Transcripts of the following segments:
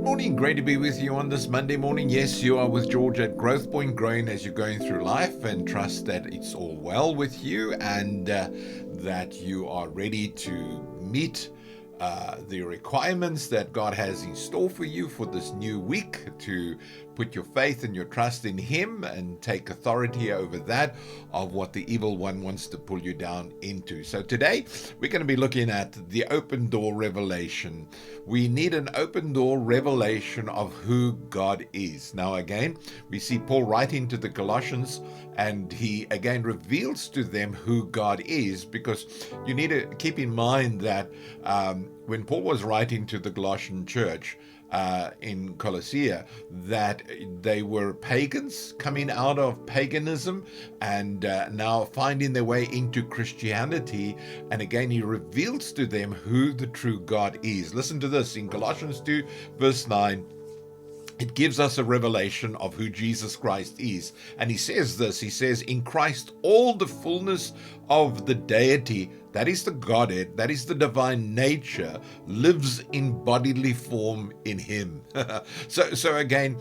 Morning, great to be with you on this Monday morning. Yes, you are with George at Growth Point, growing as you're going through life, and trust that it's all well with you and that you are ready to meet the requirements that God has in store for you for this new week, to put your faith and your trust in Him and take authority over that of what the evil one wants to pull you down into. So today we're going to be looking at the open door revelation. We need an open door revelation of who God is. Now again, we see Paul writing to the Colossians, and he again reveals to them who God is, because you need to keep in mind that when Paul was writing to the Colossian church in Colossae, that they were pagans coming out of paganism and now finding their way into Christianity. And again, he reveals to them who the true God is. Listen to this in Colossians 2 verse 9. It gives us a revelation of who Jesus Christ is. And he says this, he says, in Christ all the fullness of the deity, that is the Godhead, that is the divine nature, lives in bodily form in him. So again,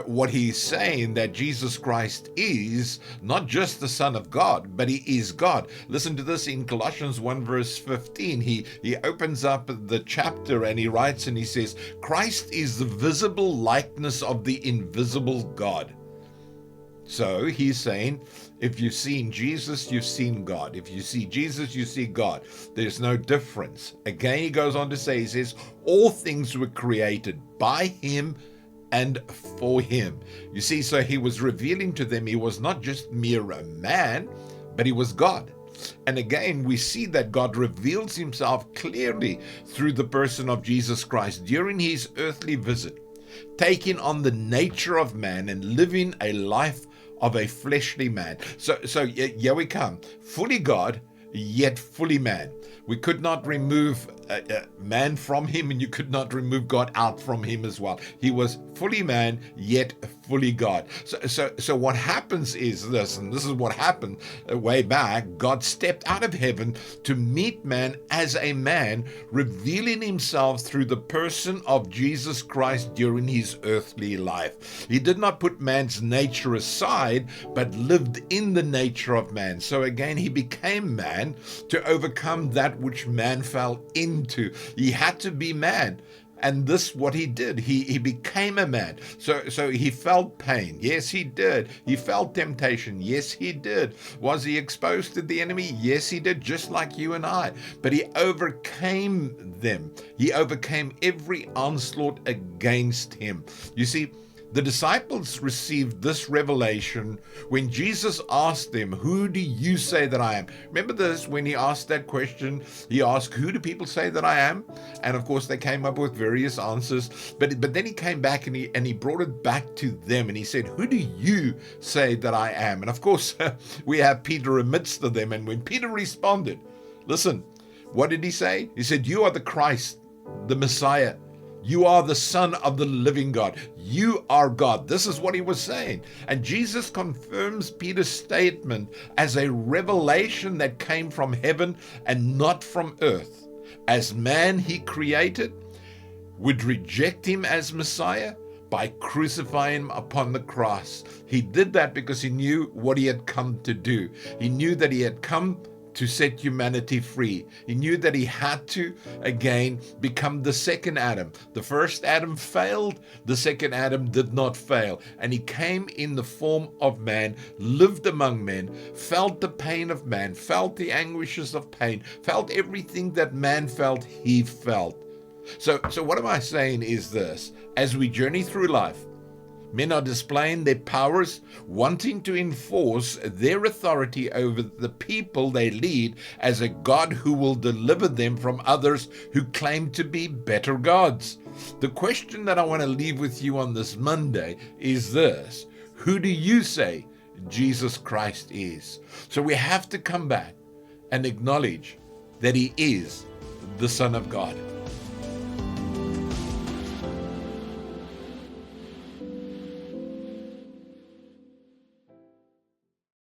what he's saying, that Jesus Christ is not just the Son of God, but he is God. Listen to this in Colossians 1 verse 15. He opens up the chapter and he writes and he says, Christ is the visible likeness of the invisible God. So he's saying, if you've seen Jesus, you've seen God. If you see Jesus, you see God. There's no difference. Again, he goes on to say, he says, all things were created by him and for him. You see, so he was revealing to them he was not just mere a man, but he was God. And again, we see that God reveals himself clearly through the person of Jesus Christ during his earthly visit, taking on the nature of man and living a life of a fleshly man. So here we come, fully God, yet fully man. We could not remove man from him, and you could not remove God out from him as well. He was fully man, yet fully God. So what happens is this, and this is what happened way back. God stepped out of heaven to meet man as a man, revealing himself through the person of Jesus Christ during his earthly life. He did not put man's nature aside, but lived in the nature of man. So again, he became man to overcome that which man fell into. He had to be man. And this what he did. He became a man. So he felt pain. Yes, he did. He felt temptation. Yes, he did. Was he exposed to the enemy? Yes, he did, just like you and I. But he overcame them. He overcame every onslaught against him. You see, the disciples received this revelation when Jesus asked them, who do you say that I am? Remember this, when he asked that question, he asked, who do people say that I am? And of course, they came up with various answers. But then he came back and he brought it back to them. And he said, who do you say that I am? And of course, we have Peter amidst of them. And when Peter responded, listen, what did he say? He said, you are the Christ, the Messiah. You are the Son of the living God. You are God. This is what he was saying. And Jesus confirms Peter's statement as a revelation that came from heaven and not from earth. As man he created, would reject him as Messiah by crucifying him upon the cross. He did that because he knew what he had come to do. He knew that he had come to set humanity free. He knew that he had to, again, become the second Adam. The first Adam failed, the second Adam did not fail. And he came in the form of man, lived among men, felt the pain of man, felt the anguishes of pain, felt everything that man felt, he felt. So what am I saying is this, as we journey through life, men are displaying their powers, wanting to enforce their authority over the people they lead as a God who will deliver them from others who claim to be better gods. The question that I want to leave with you on this Monday is this: who do you say Jesus Christ is? So we have to come back and acknowledge that he is the Son of God.